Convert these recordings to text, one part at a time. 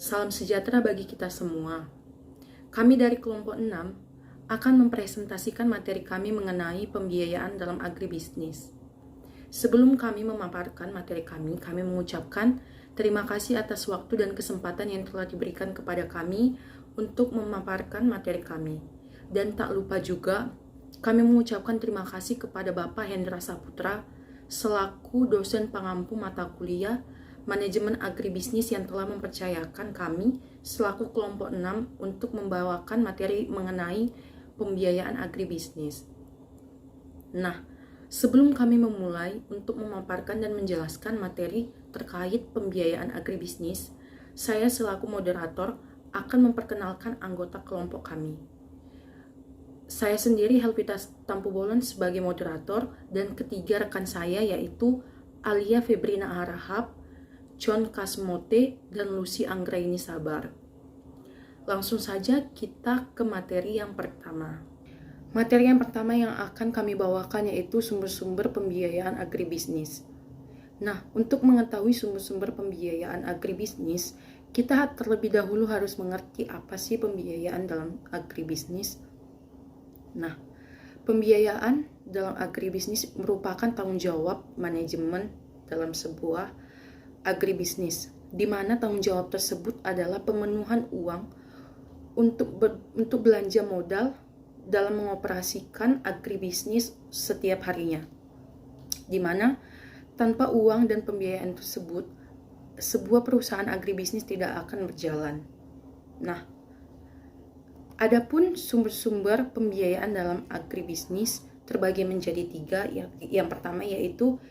Salam sejahtera bagi kita semua. Kami dari kelompok 6 akan mempresentasikan materi kami mengenai pembiayaan dalam agribisnis. Sebelum kami memaparkan materi kami mengucapkan terima kasih atas waktu dan kesempatan yang telah diberikan kepada kami untuk memaparkan materi kami. Dan tak lupa juga, kami mengucapkan terima kasih kepada Bapak Hendra Saputra selaku dosen pengampu mata kuliah Manajemen Agribisnis yang telah mempercayakan kami selaku kelompok 6 untuk membawakan materi mengenai pembiayaan agribisnis. Nah, sebelum kami memulai untuk memaparkan dan menjelaskan materi terkait pembiayaan agribisnis, saya selaku moderator akan memperkenalkan anggota kelompok kami. Saya sendiri Helvita Tampubolon sebagai moderator dan ketiga rekan saya yaitu Alia Febrina Harahap, John Kasmote, dan Lucy Anggraini Sabar. Langsung saja kita ke materi yang pertama. Materi yang pertama yang akan kami bawakan yaitu sumber-sumber pembiayaan agribisnis. Nah, untuk mengetahui sumber-sumber pembiayaan agribisnis, kita terlebih dahulu harus mengerti apa sih pembiayaan dalam agribisnis. Nah, pembiayaan dalam agribisnis merupakan tanggung jawab manajemen dalam sebuah agribisnis, di mana tanggung jawab tersebut adalah pemenuhan uang untuk belanja modal dalam mengoperasikan agribisnis setiap harinya, di mana tanpa uang dan pembiayaan tersebut, sebuah perusahaan agribisnis tidak akan berjalan. Nah, adapun sumber-sumber pembiayaan dalam agribisnis terbagi menjadi 3. Yang pertama yaitu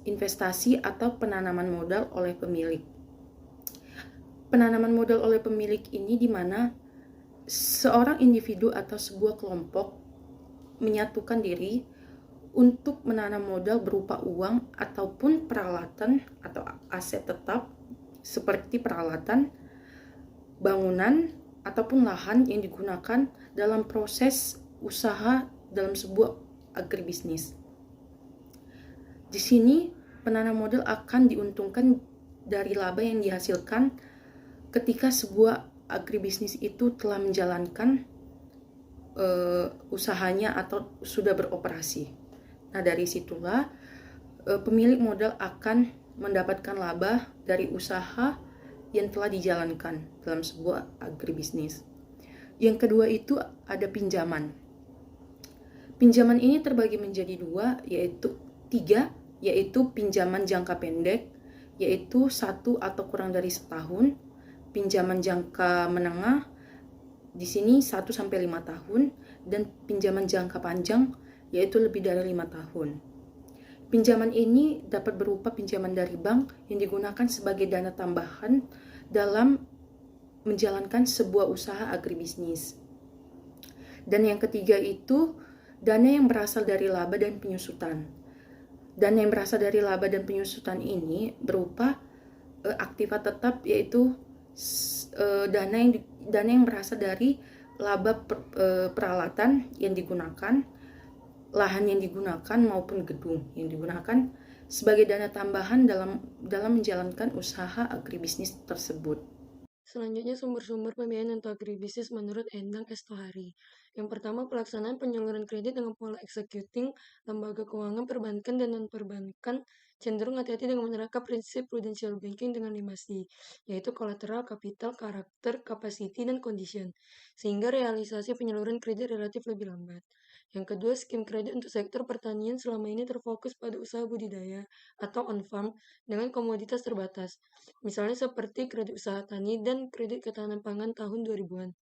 investasi atau penanaman modal oleh pemilik. Penanaman modal oleh pemilik ini di mana seorang individu atau sebuah kelompok menyatukan diri untuk menanam modal berupa uang ataupun peralatan atau aset tetap seperti peralatan, bangunan, ataupun lahan yang digunakan dalam proses usaha dalam sebuah agribisnis. Di sini penanam modal akan diuntungkan dari laba yang dihasilkan ketika sebuah agribisnis itu telah menjalankan usahanya atau sudah beroperasi. Nah, dari situlah pemilik modal akan mendapatkan laba dari usaha yang telah dijalankan dalam sebuah agribisnis. Yang kedua itu ada pinjaman. Pinjaman ini terbagi menjadi 3, yaitu pinjaman jangka pendek, yaitu 1 atau kurang dari setahun, pinjaman jangka menengah, di sini 1 sampai 5 tahun, dan pinjaman jangka panjang, yaitu lebih dari 5 tahun. Pinjaman ini dapat berupa pinjaman dari bank yang digunakan sebagai dana tambahan dalam menjalankan sebuah usaha agribisnis. Dan yang ketiga itu dana yang berasal dari laba dan penyusutan. Dana yang berasal dari laba dan penyusutan ini berupa aktiva tetap, yaitu dana yang berasal dari laba peralatan yang digunakan, lahan yang digunakan maupun gedung yang digunakan sebagai dana tambahan dalam menjalankan usaha agribisnis tersebut. Selanjutnya sumber-sumber pembiayaan untuk agribisnis menurut Endang S. Tohari. Yang pertama, pelaksanaan penyaluran kredit dengan pola executing lembaga keuangan perbankan dan non-perbankan cenderung hati-hati dengan menerapkan prinsip prudential banking dengan 5C, yaitu collateral, capital, karakter, capacity, dan condition, sehingga realisasi penyaluran kredit relatif lebih lambat. Yang kedua, skim kredit untuk sektor pertanian selama ini terfokus pada usaha budidaya atau on-farm dengan komoditas terbatas, misalnya seperti kredit usaha tani dan kredit ketahanan pangan tahun 2000-an.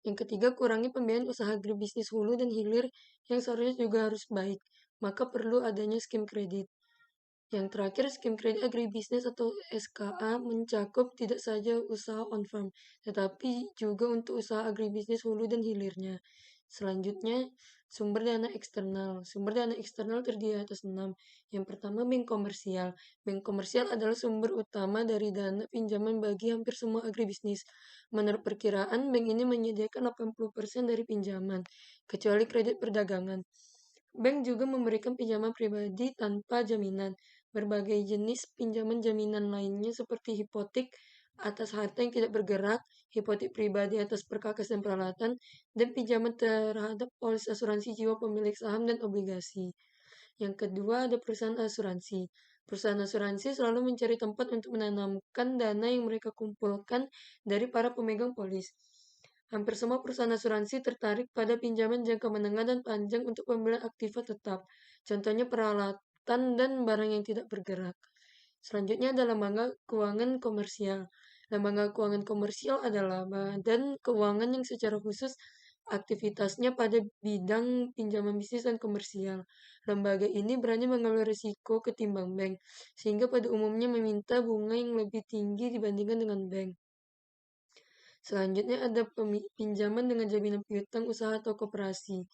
Yang ketiga, kurangi pembiayaan usaha agribisnis hulu dan hilir yang seharusnya juga harus baik, maka perlu adanya skim kredit. Yang terakhir, skim kredit agribisnis atau SKA mencakup tidak saja usaha on-farm, tetapi juga untuk usaha agribisnis hulu dan hilirnya. Selanjutnya, sumber dana eksternal. Sumber dana eksternal terdiri atas 6. Yang pertama, bank komersial. Bank komersial adalah sumber utama dari dana pinjaman bagi hampir semua agribisnis. Menurut perkiraan, bank ini menyediakan 80% dari pinjaman, kecuali kredit perdagangan. Bank juga memberikan pinjaman pribadi tanpa jaminan. Berbagai jenis pinjaman jaminan lainnya seperti hipotek atas harta yang tidak bergerak, hipotek pribadi atas perkakas dan peralatan, dan pinjaman terhadap polis asuransi jiwa pemilik saham dan obligasi. Yang kedua ada perusahaan asuransi. Perusahaan asuransi selalu mencari tempat untuk menanamkan dana yang mereka kumpulkan dari para pemegang polis. Hampir semua perusahaan asuransi tertarik pada pinjaman jangka menengah dan panjang untuk pembelian aktiva tetap. Contohnya peralatan dan barang yang tidak bergerak. Selanjutnya ada lembaga keuangan komersial. Lembaga keuangan komersial adalah badan keuangan yang secara khusus aktivitasnya pada bidang pinjaman bisnis dan komersial. Lembaga ini berani mengambil risiko ketimbang bank, sehingga pada umumnya meminta bunga yang lebih tinggi dibandingkan dengan bank. Selanjutnya ada pinjaman dengan jaminan piutang usaha atau koperasi.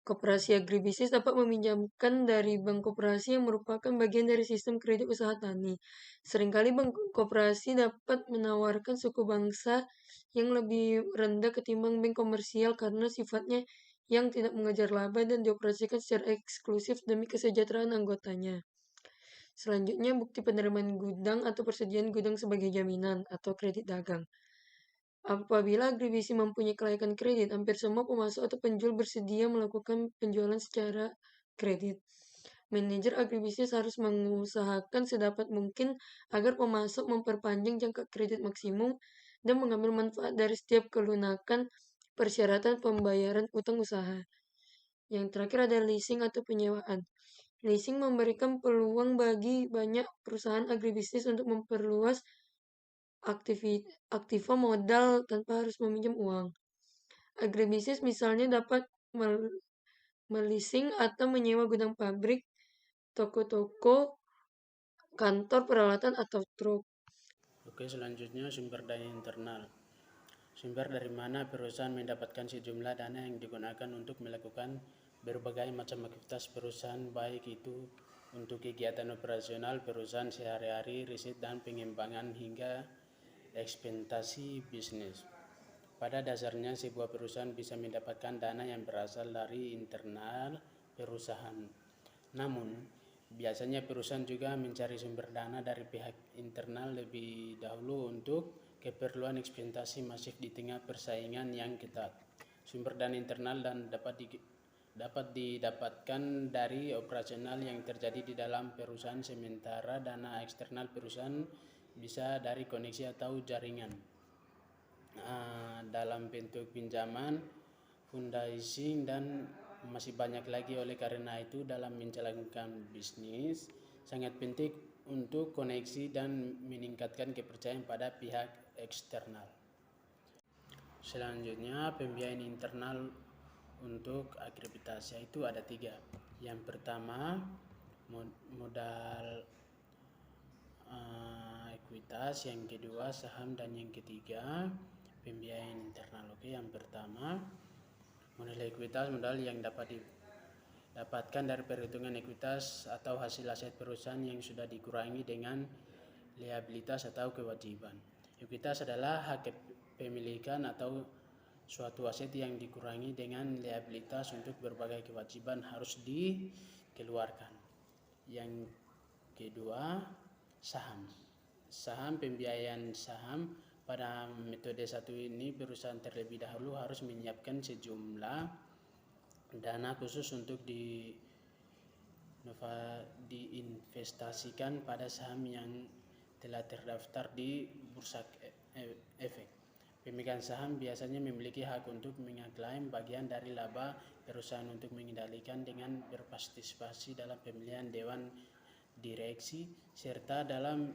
Koperasi agribisnis dapat meminjamkan dari bank koperasi yang merupakan bagian dari sistem kredit usaha tani. Seringkali bank koperasi dapat menawarkan suku bangsa yang lebih rendah ketimbang bank komersial karena sifatnya yang tidak mengejar laba dan dioperasikan secara eksklusif demi kesejahteraan anggotanya. Selanjutnya, bukti penerimaan gudang atau persediaan gudang sebagai jaminan atau kredit dagang. Apabila agribisnis mempunyai kelayakan kredit, hampir semua pemasok atau penjual bersedia melakukan penjualan secara kredit. Manajer agribisnis harus mengusahakan sedapat mungkin agar pemasok memperpanjang jangka kredit maksimum dan mengambil manfaat dari setiap kelunakan persyaratan pembayaran utang usaha. Yang terakhir ada leasing atau penyewaan. Leasing memberikan peluang bagi banyak perusahaan agribisnis untuk memperluas aktiva modal tanpa harus meminjam uang. Agribisnis misalnya dapat melising atau menyewa gudang pabrik, toko-toko, kantor, peralatan, atau truk. Oke, selanjutnya sumber daya internal. Sumber dari mana perusahaan mendapatkan sejumlah dana yang digunakan untuk melakukan berbagai macam aktivitas perusahaan, baik itu untuk kegiatan operasional perusahaan sehari-hari, riset dan pengembangan hingga ekspansi bisnis. Pada dasarnya sebuah perusahaan bisa mendapatkan dana yang berasal dari internal perusahaan. Namun, biasanya perusahaan juga mencari sumber dana dari pihak internal lebih dahulu untuk keperluan ekspansi masif di tengah persaingan yang ketat. Sumber dana internal dan dapat didapatkan dari operasional yang terjadi di dalam perusahaan, sementara dana eksternal perusahaan bisa dari koneksi atau jaringan dalam bentuk pinjaman, fundraising, dan masih banyak lagi. Oleh karena itu, dalam menjalankan bisnis sangat penting untuk koneksi dan meningkatkan kepercayaan pada pihak eksternal. Selanjutnya, pembiayaan internal untuk aktivitas yaitu ada 3. Yang pertama, modal ekuitas, yang kedua saham, dan yang ketiga pembiayaan internal. Oke, yang pertama modal ekuitas, modal yang dapat didapatkan dari perhitungan ekuitas atau hasil aset perusahaan yang sudah dikurangi dengan liabilitas atau kewajiban. Ekuitas adalah hak kepemilikan atau suatu aset yang dikurangi dengan liabilitas untuk berbagai kewajiban harus dikeluarkan. Yang kedua, saham. Saham, pembiayaan saham. Pada metode satu ini, perusahaan terlebih dahulu harus menyiapkan sejumlah dana khusus untuk diinvestasikan pada saham yang telah terdaftar di Bursa Efek. Pemegang saham biasanya memiliki hak untuk mengeklaim bagian dari laba perusahaan untuk mengendalikan dengan berpartisipasi dalam pemilihan dewan direksi serta dalam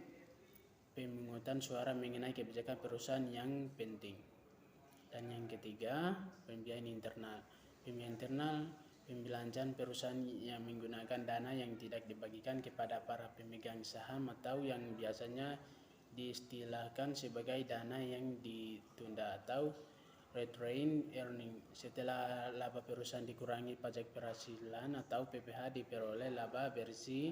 pemungutan suara mengenai kebijakan perusahaan yang penting. Dan yang ketiga, pembiayaan internal. Pembiayaan internal, pembelanjaan perusahaan yang menggunakan dana yang tidak dibagikan kepada para pemegang saham atau yang biasanya diistilahkan sebagai dana yang ditunda atau retained earning. Setelah laba perusahaan dikurangi pajak penghasilan atau PPh, diperoleh laba bersih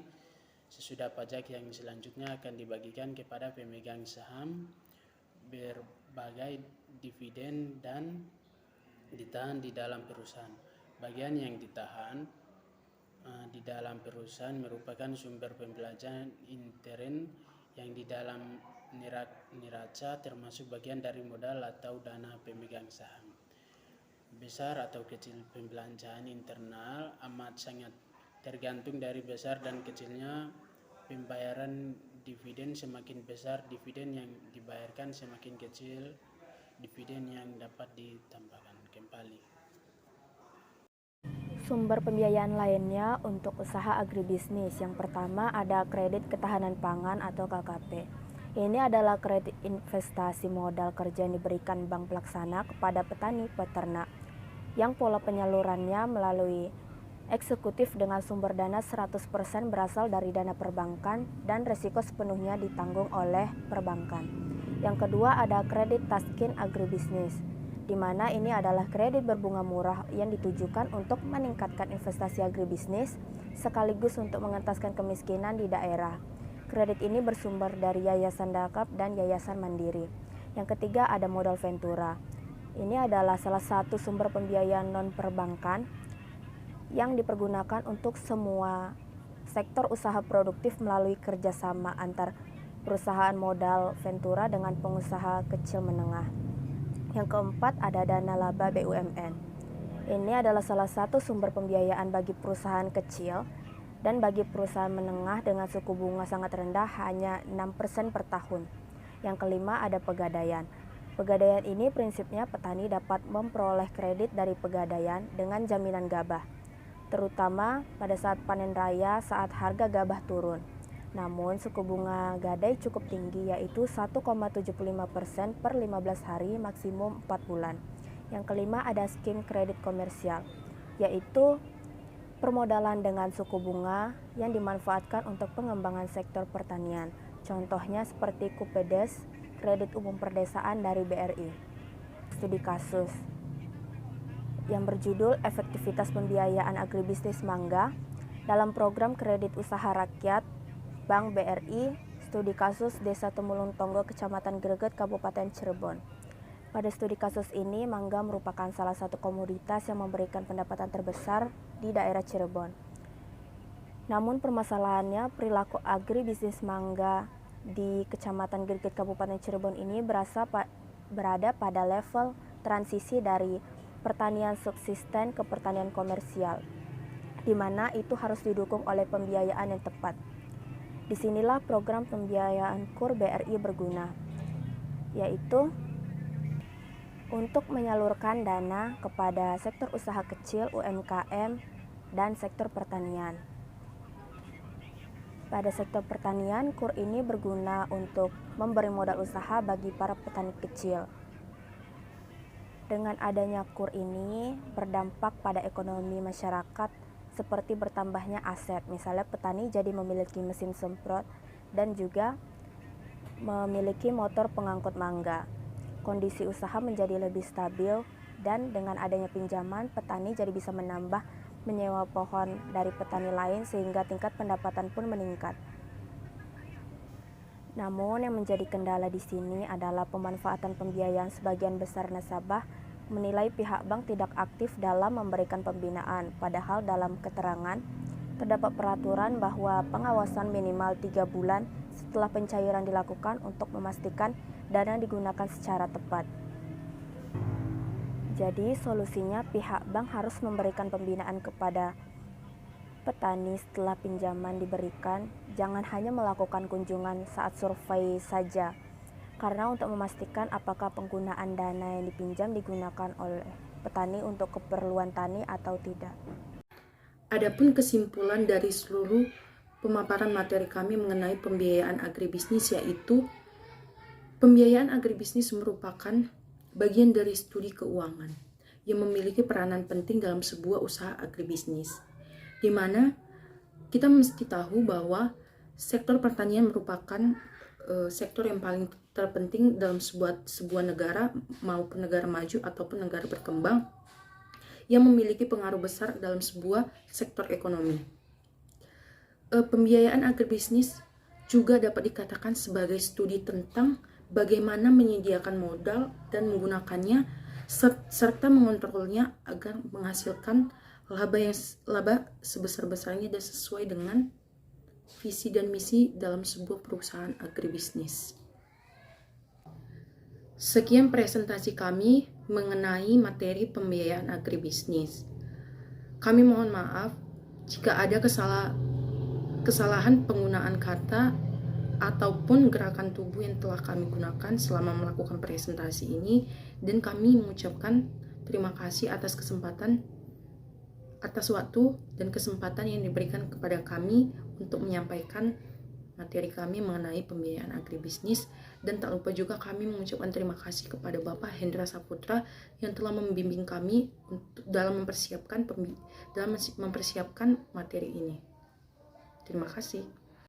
sesudah pajak yang selanjutnya akan dibagikan kepada pemegang saham. Berbagai dividen dan ditahan di dalam perusahaan. Bagian yang ditahan di dalam perusahaan merupakan sumber pembelanjaan intern yang di dalam neraca termasuk bagian dari modal atau dana pemegang saham. Besar atau kecil pembelanjaan internal amat sangat tergantung dari besar dan kecilnya pembayaran dividen. Semakin besar dividen yang dibayarkan, semakin kecil dividen yang dapat ditambahkan kembali. Sumber pembiayaan lainnya untuk usaha agribisnis. Yang pertama ada kredit ketahanan pangan atau KKP. Ini adalah kredit investasi modal kerja yang diberikan bank pelaksana kepada petani peternak, yang pola penyalurannya melalui eksekutif dengan sumber dana 100% berasal dari dana perbankan dan risiko sepenuhnya ditanggung oleh perbankan. Yang kedua ada kredit taskin agribisnis, di mana ini adalah kredit berbunga murah yang ditujukan untuk meningkatkan investasi agribisnis sekaligus untuk mengentaskan kemiskinan di daerah. Kredit ini bersumber dari Yayasan Dakap dan Yayasan Mandiri. Yang ketiga ada modal ventura. Ini adalah salah satu sumber pembiayaan non-perbankan yang dipergunakan untuk semua sektor usaha produktif melalui kerjasama antar perusahaan modal ventura dengan pengusaha kecil menengah. Yang keempat ada dana laba BUMN. Ini adalah salah satu sumber pembiayaan bagi perusahaan kecil dan bagi perusahaan menengah dengan suku bunga sangat rendah hanya 6% per tahun. Yang kelima ada pegadaian. Pegadaian ini prinsipnya petani dapat memperoleh kredit dari pegadaian dengan jaminan gabah, terutama pada saat panen raya saat harga gabah turun. Namun suku bunga gadai cukup tinggi yaitu 1,75% per 15 hari maksimum 4 bulan. Yang kelima ada skim kredit komersial, yaitu permodalan dengan suku bunga yang dimanfaatkan untuk pengembangan sektor pertanian. Contohnya seperti Kupedes, kredit umum perdesaan dari BRI. Studi kasus yang berjudul Efektivitas Pembiayaan Agribisnis Mangga dalam program kredit usaha rakyat Bank BRI, studi kasus Desa Temulung Tonggo, Kecamatan Greget, Kabupaten Cirebon. Pada studi kasus ini, mangga merupakan salah satu komoditas yang memberikan pendapatan terbesar di daerah Cirebon. Namun permasalahannya, perilaku agribisnis mangga di Kecamatan Greget, Kabupaten Cirebon ini berada pada level transisi dari pertanian subsisten ke pertanian komersial, di mana itu harus didukung oleh pembiayaan yang tepat. Disinilah program pembiayaan KUR BRI berguna, yaitu untuk menyalurkan dana kepada sektor usaha kecil, UMKM, dan sektor pertanian. Pada sektor pertanian, KUR ini berguna untuk memberi modal usaha bagi para petani kecil. Dengan adanya KUR ini berdampak pada ekonomi masyarakat seperti bertambahnya aset, misalnya petani jadi memiliki mesin semprot dan juga memiliki motor pengangkut mangga. Kondisi usaha menjadi lebih stabil dan dengan adanya pinjaman, petani jadi bisa menambah menyewa pohon dari petani lain sehingga tingkat pendapatan pun meningkat. Namun yang menjadi kendala di sini adalah pemanfaatan pembiayaan. Sebagian besar nasabah menilai pihak bank tidak aktif dalam memberikan pembinaan, padahal dalam keterangan terdapat peraturan bahwa pengawasan minimal 3 bulan setelah pencairan dilakukan untuk memastikan dana digunakan secara tepat. Jadi solusinya pihak bank harus memberikan pembinaan kepada petani setelah pinjaman diberikan. Jangan hanya melakukan kunjungan saat survei saja, karena untuk memastikan apakah penggunaan dana yang dipinjam digunakan oleh petani untuk keperluan tani atau tidak. Adapun kesimpulan dari seluruh pemaparan materi kami mengenai pembiayaan agribisnis, yaitu pembiayaan agribisnis merupakan bagian dari studi keuangan yang memiliki peranan penting dalam sebuah usaha agribisnis, di mana kita mesti tahu bahwa sektor pertanian merupakan sektor yang paling terpenting dalam sebuah negara, maupun negara maju ataupun negara berkembang, yang memiliki pengaruh besar dalam sebuah sektor ekonomi. Pembiayaan agribisnis juga dapat dikatakan sebagai studi tentang bagaimana menyediakan modal dan menggunakannya serta mengontrolnya agar menghasilkan laba sebesar-besarnya dan sesuai dengan visi dan misi dalam sebuah perusahaan agribisnis. Sekian presentasi kami mengenai materi pembiayaan agribisnis. Kami mohon maaf jika ada kesalahan penggunaan kata ataupun gerakan tubuh yang telah kami gunakan selama melakukan presentasi ini, dan kami mengucapkan terima kasih atas waktu dan kesempatan yang diberikan kepada kami untuk menyampaikan materi kami mengenai pembiayaan agribisnis. Dan tak lupa juga kami mengucapkan terima kasih kepada Bapak Hendra Saputra yang telah membimbing kami dalam mempersiapkan materi ini. Terima kasih.